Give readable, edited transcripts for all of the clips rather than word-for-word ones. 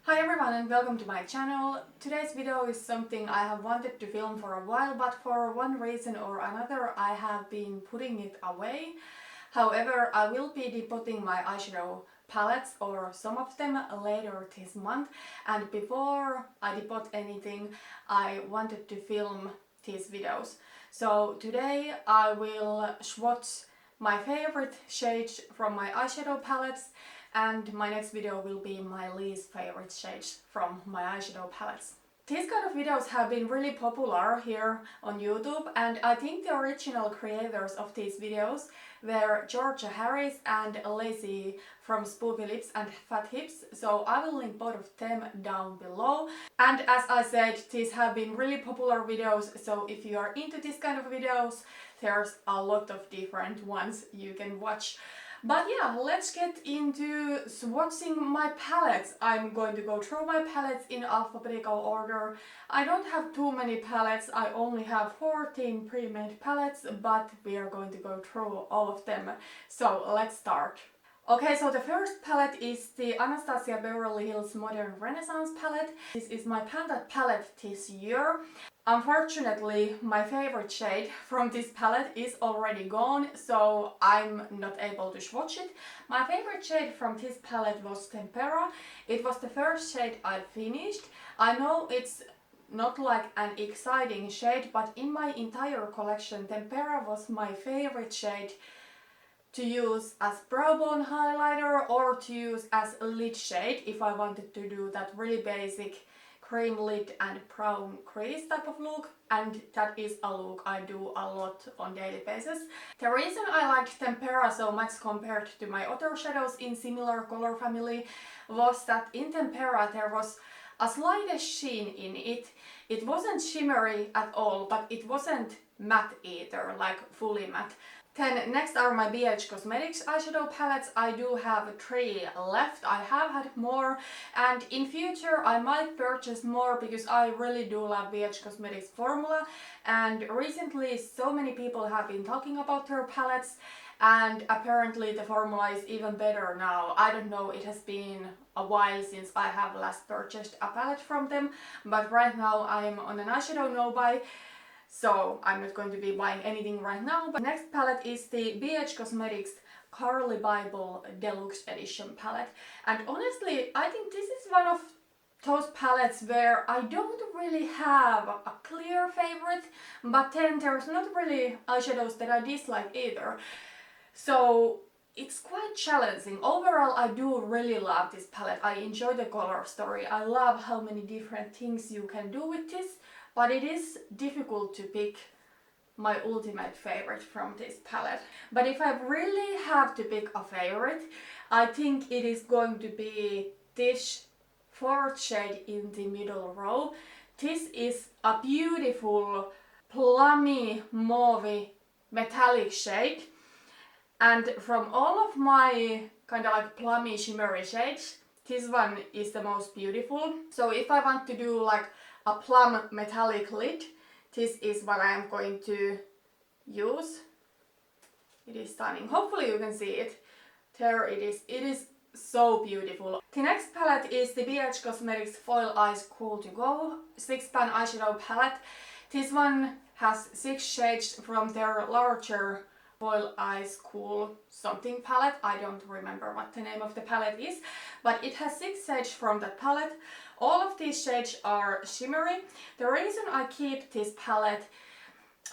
Hi everyone and welcome to my channel. Today's video is something I have wanted to film for a while, but for one reason or another I have been putting it away. However, I will be depotting my eyeshadow palettes, or some of them, later this month, and before I depot anything I wanted to film these videos. So today I will swatch my favorite shades from my eyeshadow palettes, and my next video will be my least favorite shades from my eyeshadow palettes. These kind of videos have been really popular here on YouTube, and I think the original creators of these videos were Georgia Harris and Lacie from Spooky Lips and Fat Hips, so I will link both of them down below. And as I said, these have been really popular videos, so if you are into this kind of videos, there's a lot of different ones you can watch. But yeah, let's get into swatching my palettes. I'm going to go through my palettes in alphabetical order. I don't have too many palettes, I only have 14 pre-made palettes, but we are going to go through all of them. So let's start. Okay, so the first palette is the Anastasia Beverly Hills Modern Renaissance palette. This is my palette this year. Unfortunately, my favorite shade from this palette is already gone, so I'm not able to swatch it. My favorite shade from this palette was Tempera. It was the first shade I finished. I know it's not like an exciting shade, but in my entire collection, Tempera was my favorite shade to use as brow bone highlighter or to use as a lid shade if I wanted to do that really basic cream lid and brown crease type of look, and that is a look I do a lot on daily basis. The reason I liked Tempera so much compared to my other shadows in similar color family was that in Tempera there was a slightest sheen in it. It wasn't shimmery at all, but it wasn't matte either, like fully matte. Then next are my BH Cosmetics eyeshadow palettes. I do have 3 left. I have had more, and in future I might purchase more because I really do love BH Cosmetics formula, and recently so many people have been talking about their palettes, and apparently the formula is even better now. I don't know, it has been a while since I have last purchased a palette from them, but right now I'm on an eyeshadow no-buy. So I'm not going to be buying anything right now. But next palette is the BH Cosmetics Carli Bybel Deluxe Edition palette. And honestly, I think this is one of those palettes where I don't really have a clear favorite, but then there's not really eyeshadows that I dislike either. So it's quite challenging. Overall, I do really love this palette. I enjoy the color story. I love how many different things you can do with this. But it is difficult to pick my ultimate favorite from this palette. But if I really have to pick a favorite, I think it is going to be this 4th shade in the middle row. This is a beautiful plummy mauve metallic shade. And from all of my kind of like plummy shimmery shades, this one is the most beautiful. So if I want to do like a plum metallic lid, this is what I am going to use. It is stunning. Hopefully you can see it. There it is. It is so beautiful. The next palette is the BH Cosmetics Foil Eyes Cool to Go 6-pan eyeshadow palette. This one has 6 shades from their larger Foil Eyes Cool something palette. I don't remember what the name of the palette is, but it has 6 shades from that palette. All of these shades are shimmery. The reason I keep this palette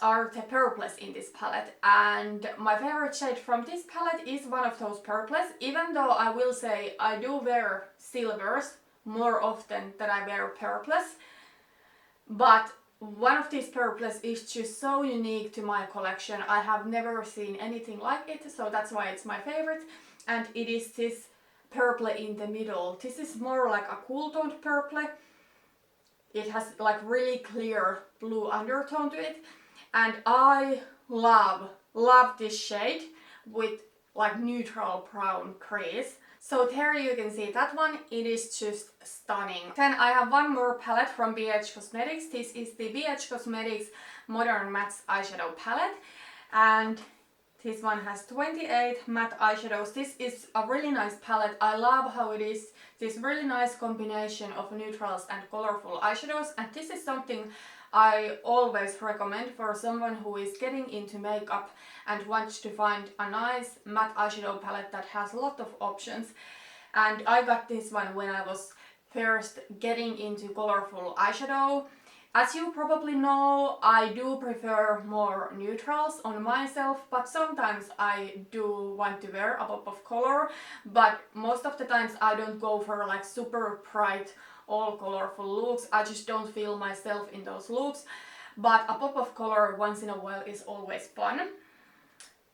are the purples in this palette, and my favorite shade from this palette is one of those purples, even though I will say I do wear silvers more often than I wear purples. But one of these purples is just so unique to my collection. I have never seen anything like it, so that's why it's my favorite. And it is this purple in the middle. This is more like a cool toned purple. It has like really clear blue undertone to it. And I love this shade with like neutral brown crease. So there you can see that one, it is just stunning. Then I have one more palette from BH Cosmetics. This is the BH Cosmetics Modern Matte Eyeshadow palette, and This one has 28 matte eyeshadows. This is a really nice palette. I love how it is this really nice combination of neutrals and colorful eyeshadows, and this is something I always recommend for someone who is getting into makeup and wants to find a nice matte eyeshadow palette that has a lot of options. And I got this one when I was first getting into colorful eyeshadow. As you probably know, I do prefer more neutrals on myself, but sometimes I do want to wear a pop of color, but most of the times I don't go for like super bright, all colorful looks. I just don't feel myself in those looks, but a pop of color once in a while is always fun.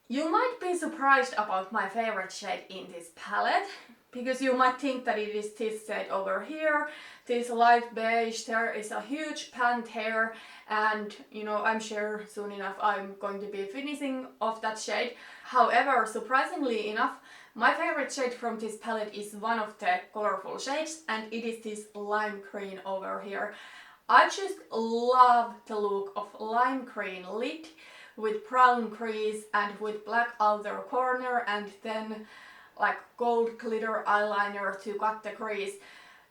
You might be surprised about my favorite shade in this palette, because you might think that it is this shade over here, this light beige. There is a huge pant here, and you know, I'm sure soon enough I'm going to be finishing off that shade. However, surprisingly enough, my favorite shade from this palette is one of the colorful shades, and it is this lime green over here. I just love the look of lime green lid with brown crease and with black outer corner, and then like gold glitter eyeliner to cut the crease.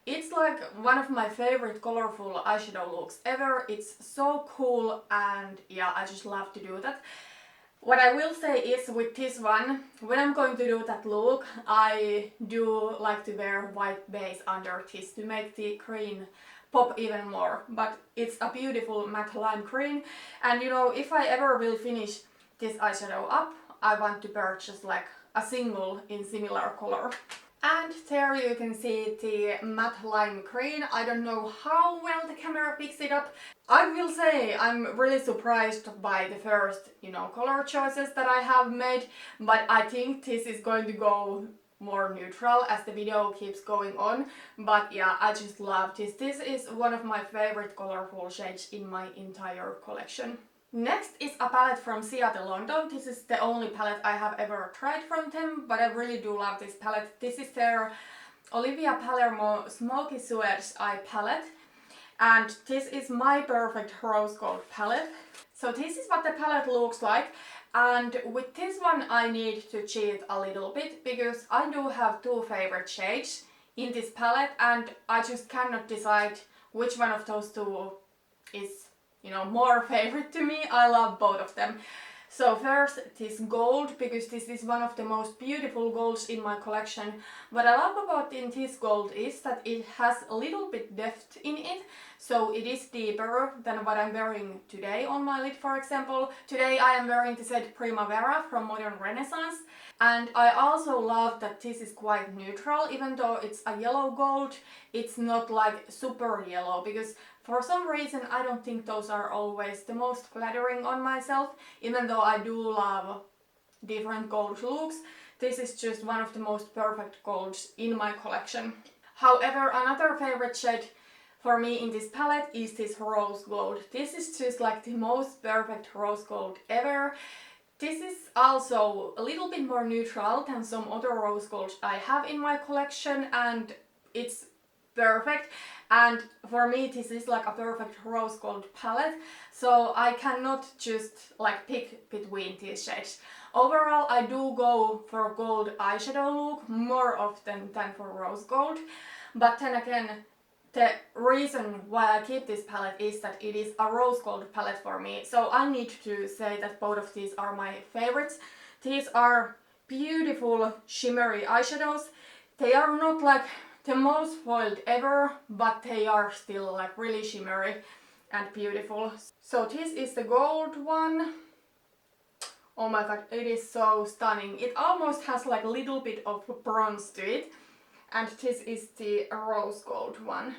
It's like one of my favorite colorful eyeshadow looks ever. It's so cool, and yeah, I just love to do that. What I will say is with this one, when I'm going to do that look, I do like to wear white base under this to make the green pop even more. But it's a beautiful matte lime green, and you know, if I ever will finish this eyeshadow up, I want to purchase like a single in similar color. And there you can see the matte lime green. I don't know how well the camera picks it up. I will say I'm really surprised by the first, you know, color choices that I have made, but I think this is going to go more neutral as the video keeps going on. But yeah, I just love this. This is one of my favorite colorful shades in my entire collection. Next is a palette from Ciate London. This is the only palette I have ever tried from them, but I really do love this palette. This is their Olivia Palermo Smokey Suedes eye palette, and this is my perfect rose gold palette. So this is what the palette looks like, and with this one I need to cheat a little bit because I do have two favorite shades in this palette, and I just cannot decide which one of those two is, you know, more favorite to me. I love both of them. So first, this gold, because this is one of the most beautiful golds in my collection. What I love about this gold is that it has a little bit depth in it, so it is deeper than what I'm wearing today on my lid, for example. Today I am wearing the shade Primavera from Modern Renaissance, and I also love that this is quite neutral. Even though it's a yellow gold, it's not like super yellow, because for some reason I don't think those are always the most flattering on myself. Even though I do love different gold looks, this is just one of the most perfect golds in my collection. However, another favorite shade for me in this palette is this rose gold. This is just like the most perfect rose gold ever. This is also a little bit more neutral than some other rose golds I have in my collection, and it's perfect. And for me this is like a perfect rose gold palette, so I cannot just like pick between these shades. Overall, I do go for gold eyeshadow look more often than for rose gold, but then again, the reason why I keep this palette is that it is a rose gold palette for me, so I need to say that both of these are my favorites. These are beautiful shimmery eyeshadows. They are not like the most foiled ever, but they are still like really shimmery and beautiful. So this is the gold one. Oh my god, it is so stunning. It almost has like a little bit of bronze to it. And this is the rose gold one.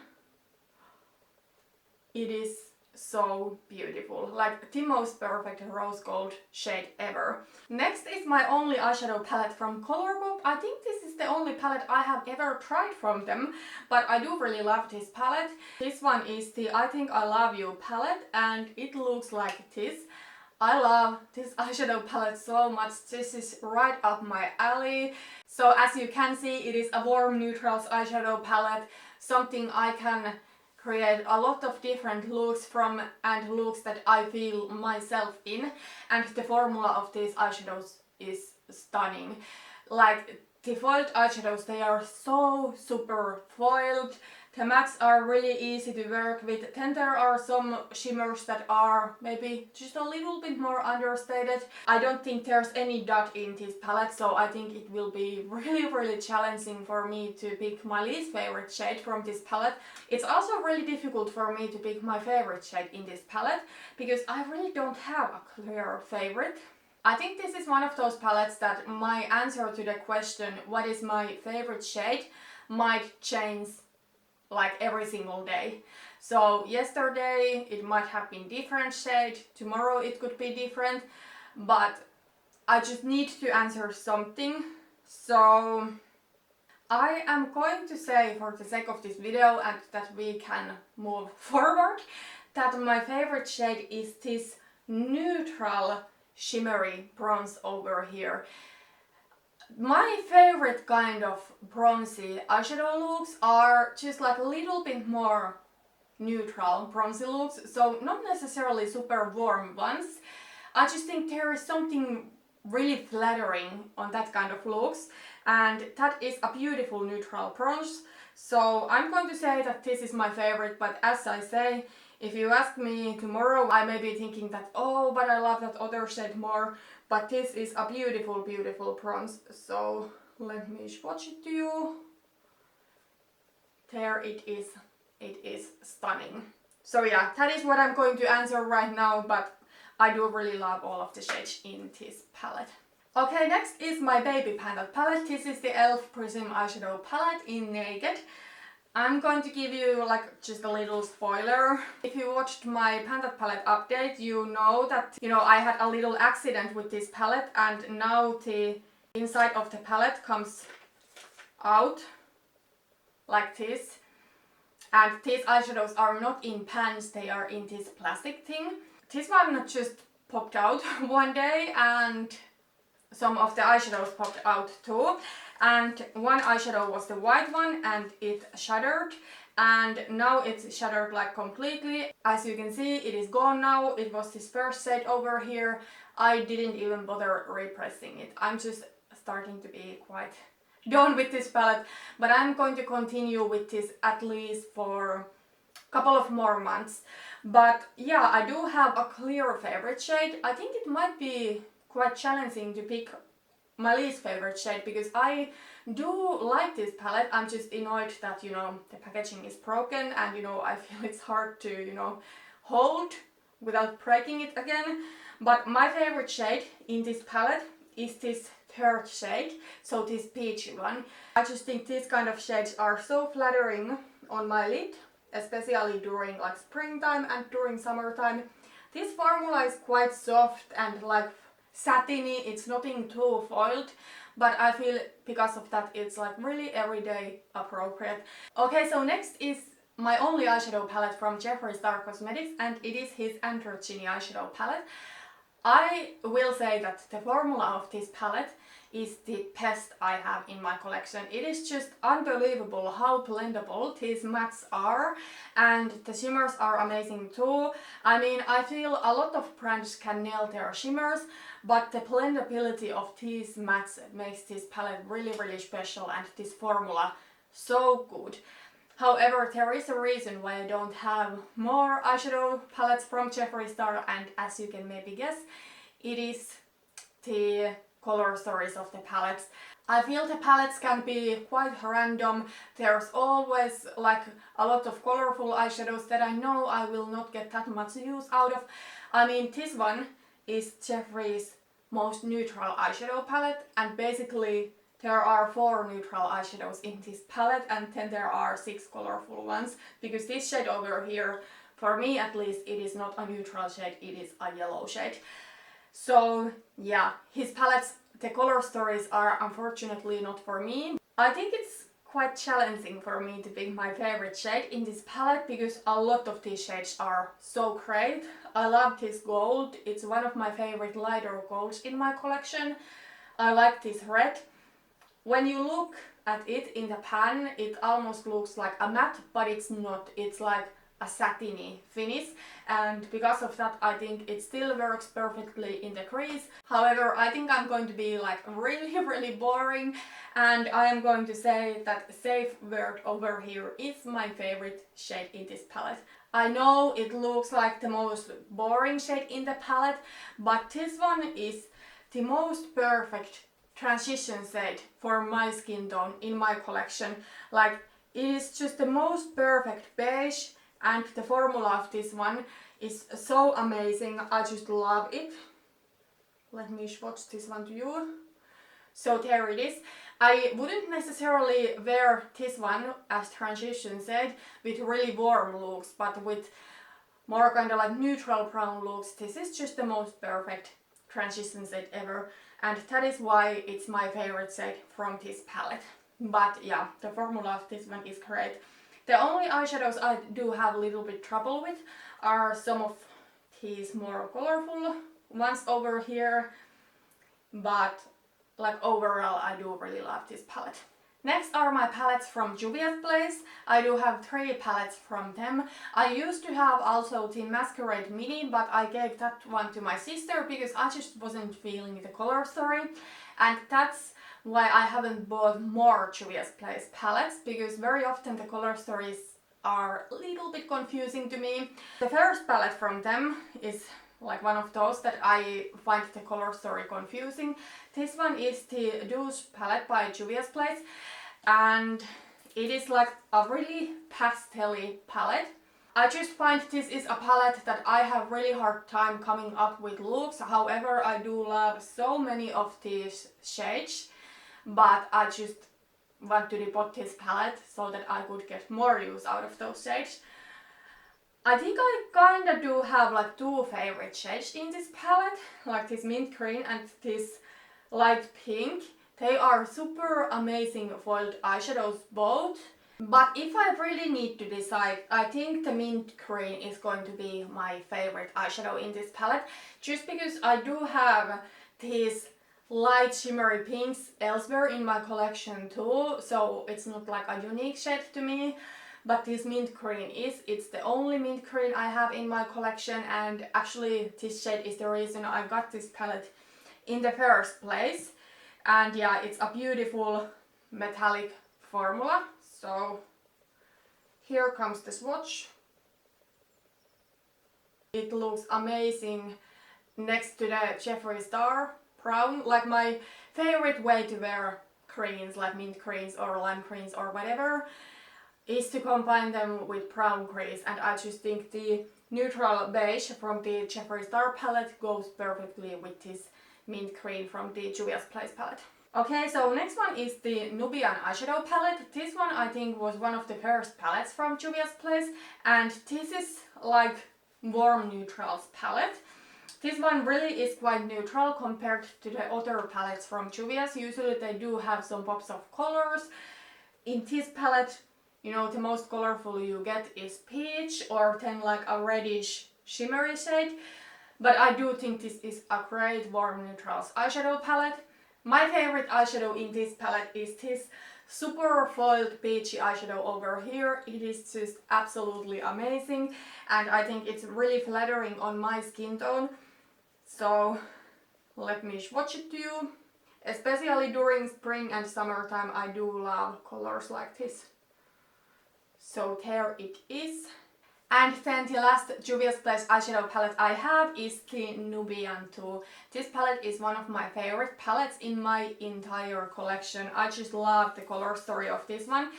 It is so beautiful, like the most perfect rose gold shade ever. Next is my only eyeshadow palette from ColourPop. I think this is the only palette I have ever tried from them, but I do really love this palette. This one is the I Think I Love You palette, and it looks like this. I love this eyeshadow palette so much. This is right up my alley. So as you can see, it is a warm neutrals eyeshadow palette, something I can create a lot of different looks from and looks that I feel myself in, and the formula of these eyeshadows is stunning. Like the foiled eyeshadows, they are so super foiled. The mattes are really easy to work with. Then there are some shimmers that are maybe just a little bit more understated. I don't think there's any dot in this palette, so I think it will be really challenging for me to pick my least favorite shade from this palette. It's also really difficult for me to pick my favorite shade in this palette because I really don't have a clear favorite. I think this is one of those palettes that my answer to the question what is my favorite shade might change like every single day. So yesterday it might have been different shade, tomorrow it could be different, but I just need to answer something. So I am going to say, for the sake of this video and that we can move forward, that my favorite shade is this neutral shimmery bronze over here. My favorite kind of bronzy eyeshadow looks are just like a little bit more neutral bronzy looks, so not necessarily super warm ones. I just think there is something really flattering on that kind of looks, and that is a beautiful neutral bronze. So I'm going to say that this is my favorite, but as I say, if you ask me tomorrow, I may be thinking that, oh, but I love that other shade more. But this is a beautiful bronze. So let me swatch it to you. There it is. It is stunning. So yeah, that is what I'm going to answer right now, but I do really love all of the shades in this palette. Okay, next is my baby panda palette. This is the e.l.f. Prism eyeshadow palette in Naked. I'm going to give you like just a little spoiler. If you watched my Panda palette update, you know that I had a little accident with this palette, and now the inside of the palette comes out like this. And these eyeshadows are not in pans, they are in this plastic thing. This one just popped out one day, and some of the eyeshadows popped out too. And one eyeshadow was the white one and it shattered, and now it's shattered like completely. As you can see, it is gone now. It was this first shade over here. I didn't even bother repressing it. I'm just starting to be quite done with this palette, but I'm going to continue with this at least for a couple of more months. But yeah, I do have a clear favorite shade. I think it might be quite challenging to pick my least favorite shade because I do like this palette. I'm just annoyed that the packaging is broken, and I feel it's hard to hold without breaking it again. But my favorite shade in this palette is this third shade, so this peachy one. I just think these kind of shades are so flattering on my lid, especially during like springtime and during summertime. This formula is quite soft and like satiny, it's nothing too foiled, but I feel because of that it's like really everyday appropriate. Okay, so next is my only eyeshadow palette from Jeffree Star Cosmetics, and it is his Androgyny eyeshadow palette. I will say that the formula of this palette is the best I have in my collection. It is just unbelievable how blendable these mattes are, and the shimmers are amazing too. I mean, I feel a lot of brands can nail their shimmers, but the blendability of these mattes makes this palette really special, and this formula so good. However, there is a reason why I don't have more eyeshadow palettes from Jeffree Star, and as you can maybe guess, it is the color stories of the palettes. I feel the palettes can be quite random. There's always like a lot of colorful eyeshadows that I know I will not get that much use out of. I mean, this one is Jeffree's most neutral eyeshadow palette, and basically there are 4 neutral eyeshadows in this palette, and then there are 6 colorful ones, because this shade over here, for me at least, it is not a neutral shade, it is a yellow shade. So yeah, his palettes, the color stories are unfortunately not for me. I think it's quite challenging for me to pick my favorite shade in this palette because a lot of these shades are so great. I love this gold, it's one of my favorite lighter golds in my collection. I like this red. When you look at it in the pan, it almost looks like a matte, but it's not. It's like a satiny finish, and because of that I think it still works perfectly in the crease. However, I think I'm going to be like really boring, and I am going to say that safe word over here is my favorite shade in this palette. I know it looks like the most boring shade in the palette, but this one is the most perfect transition shade for my skin tone in my collection. Like, it is just the most perfect beige, and the formula of this one is so amazing. I just love it. Let me swatch this one to you. So there it is. I wouldn't necessarily wear this one as transition shade with really warm looks, but with more kind of like neutral brown looks, this is just the most perfect transition shade ever, and that is why it's my favorite shade from this palette. But yeah, the formula of this one is great. The only eyeshadows I do have a little bit trouble with are some of these more colorful ones over here, but like overall I do really love this palette. Next are my palettes from Juvia's Place. I do have 3 palettes from them. I used to have also the Masquerade Mini, but I gave that one to my sister because I just wasn't feeling the color story, and that's why I haven't bought more Juvia's Place palettes, because very often the color stories are a little bit confusing to me. The first palette from them is like one of those that I find the color story confusing. This one is the Douce palette by Juvia's Place, and it is like a really pastel-y palette. I just find this is a palette that I have really hard time coming up with looks. However, I do love so many of these shades, but I just want to depot this palette so that I could get more use out of those shades. I think I kinda do have like 2 favorite shades in this palette, like this mint green and this light pink. They are super amazing foiled eyeshadows both, but if I really need to decide, I think the mint green is going to be my favorite eyeshadow in this palette, just because I do have these light shimmery pinks elsewhere in my collection too, so it's not like a unique shade to me. But this mint green it's the only mint green I have in my collection, and actually this shade is the reason I got this palette in the first place. And yeah, it's a beautiful metallic formula. So here comes the swatch. It looks amazing next to the Jeffree Star brown, like my favorite way to wear greens, like mint greens or lime greens or whatever, is to combine them with brown greens, and I just think the neutral beige from the Jeffree Star palette goes perfectly with this mint green from the Juvia's Place palette. Okay, so next one is the Nubian eyeshadow palette. This one I think was one of the first palettes from Juvia's Place, and this is like warm neutrals palette. This one really is quite neutral compared to the other palettes from Juvia's. Usually they do have some pops of colors. In this palette, you know, the most colorful you get is peach or then like a reddish shimmery shade. But I do think this is a great warm neutrals eyeshadow palette. My favorite eyeshadow in this palette is this super foiled peachy eyeshadow over here. It is just absolutely amazing, and I think it's really flattering on my skin tone. So let me swatch it to you. Especially during spring and summertime I do love colors like this. So there it is. And then the last Juvia's Place eyeshadow palette I have is the Nubian 2. This palette is one of my favorite palettes in my entire collection. I just love the color story of this one.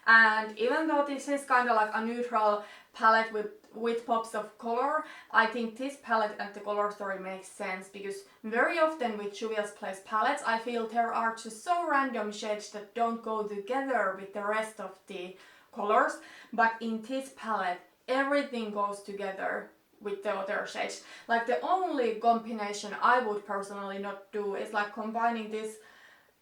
And even though this is kind of like a neutral palette with pops of color, I think this palette and the color story makes sense, because very often with Juvia's Place palettes I feel there are just so random shades that don't go together with the rest of the colors, but in this palette everything goes together with the other shades. Like the only combination I would personally not do is like combining this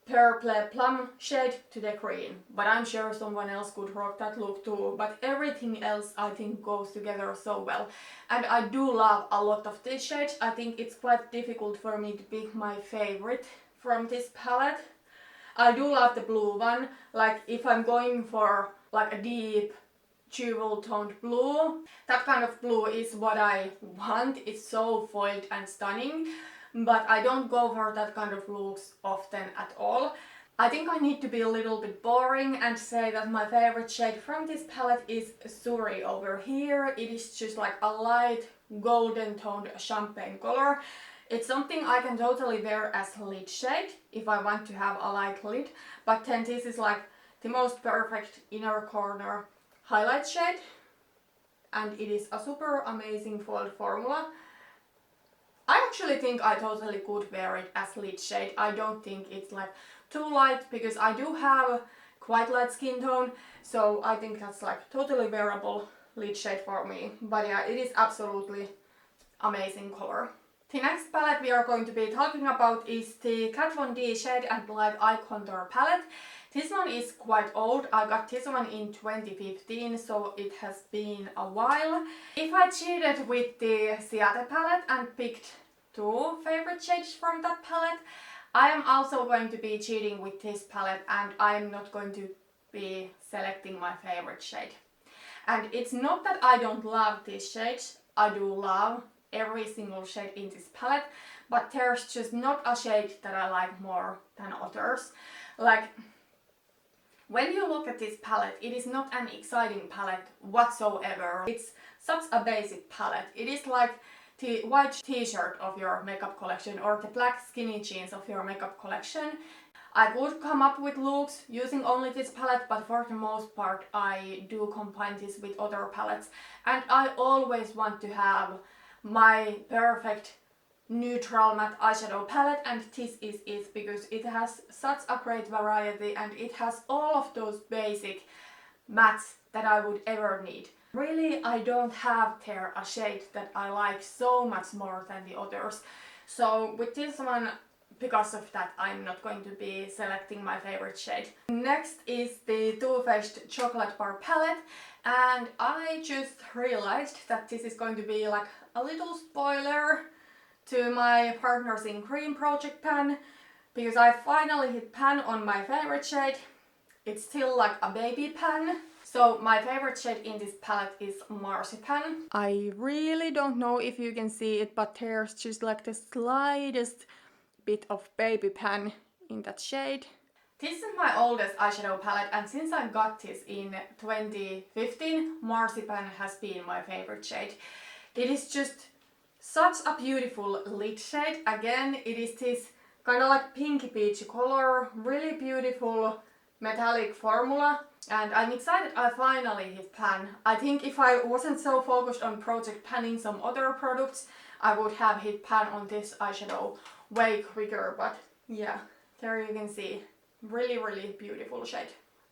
purple plum shade to the green, but I'm sure someone else could rock that look too. But everything else I think goes together so well, and I do love a lot of these shades. I think it's quite difficult for me to pick my favorite from this palette. I do love the blue one. Like if I'm going for like a deep jewel toned blue. That kind of blue is what I want. It's so foiled and stunning, but I don't go for that kind of looks often at all. I think I need to be a little bit boring and say that my favorite shade from this palette is Suri over here. It is just like a light golden toned champagne color. It's something I can totally wear as a lid shade if I want to have a light lid, but then this is like the most perfect inner corner highlight shade, and it is a super amazing foiled formula. I actually think I totally could wear it as lid shade. I don't think it's like too light because I do have quite light skin tone, so I think that's like totally wearable lid shade for me. But yeah, it is absolutely amazing color. The next palette we are going to be talking about is the Kat Von D Shade and Light Eye Contour palette. This one is quite old. I got this one in 2015, so it has been a while. If I cheated with the Ciate palette and picked two favorite shades from that palette, I am also going to be cheating with this palette, and I am not going to be selecting my favorite shade. And it's not that I don't love these shades. I do love every single shade in this palette, but there's just not a shade that I like more than others. Like, when you look at this palette, it is not an exciting palette whatsoever. It's such a basic palette. It is like the white t-shirt of your makeup collection or the black skinny jeans of your makeup collection. I would come up with looks using only this palette, but for the most part I do combine this with other palettes, and I always want to have my perfect neutral matte eyeshadow palette, and this is it because it has such a great variety and it has all of those basic mattes that I would ever need. Really, I don't have there a shade that I like so much more than the others. So with this one, because of that, I'm not going to be selecting my favorite shade. Next is the Too Faced Chocolate Bar palette, and I just realized that this is going to be like a little spoiler to my Partners in Cream project pan, because I finally hit pan on my favorite shade. It's still like a baby pan. So my favorite shade in this palette is Marzipan. I really don't know if you can see it, but there's just like the slightest bit of baby pan in that shade. This is my oldest eyeshadow palette, and since I got this in 2015, Marzipan has been my favorite shade. It is just such a beautiful lid shade. Again, it is this kind of like pinky peachy color, really beautiful metallic formula, and I'm excited I finally hit pan. I think if I wasn't so focused on project panning some other products, I would have hit pan on this eyeshadow way quicker, but yeah, there you can see. Really beautiful shade.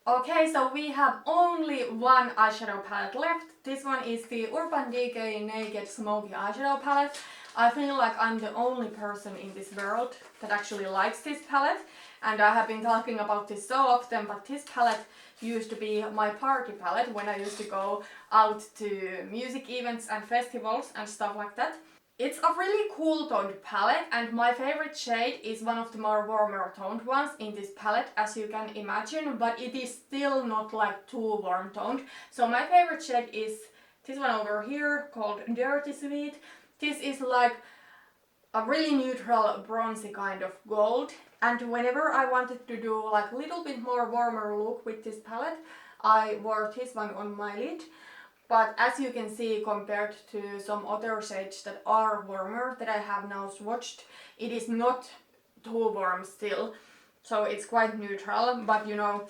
Okay, so we have only one eyeshadow palette left. This one is the Urban Decay Naked Smokey eyeshadow palette. I feel like I'm the only person in this world that actually likes this palette, and I have been talking about this so often, but this palette used to be my party palette when I used to go out to music events and festivals and stuff like that. It's a really cool toned palette, and my favorite shade is one of the more warmer toned ones in this palette, as you can imagine, but it is still not like too warm toned. So my favorite shade is this one over here called Dirty Sweet. This is like a really neutral bronzy kind of gold, and whenever I wanted to do like a little bit more warmer look with this palette, I wore this one on my lid. But as you can see, compared to some other shades that are warmer that I have now swatched, it is not too warm still, so it's quite neutral. But you know,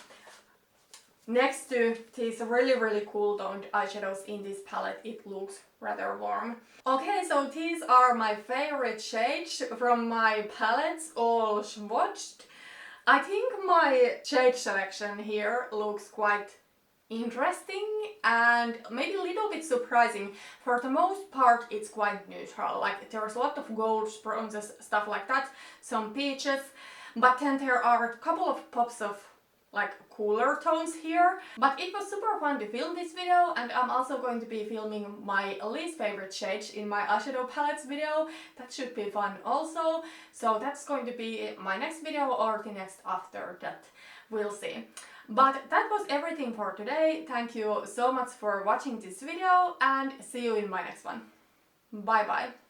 next to these really cool toned eyeshadows in this palette, it looks rather warm. Okay, so these are my favorite shades from my palettes all swatched. I think my shade selection here looks quite interesting and maybe a little bit surprising. For the most part, it's quite neutral. Like, there's a lot of golds, bronzes, stuff like that, some peaches, but then there are a couple of pops of like cooler tones here. But it was super fun to film this video, and I'm also going to be filming my least favorite shades in my eyeshadow palettes video. That should be fun also. So that's going to be my next video or the next after that. We'll see. But that was everything for today. Thank you so much for watching this video and see you in my next one. Bye bye.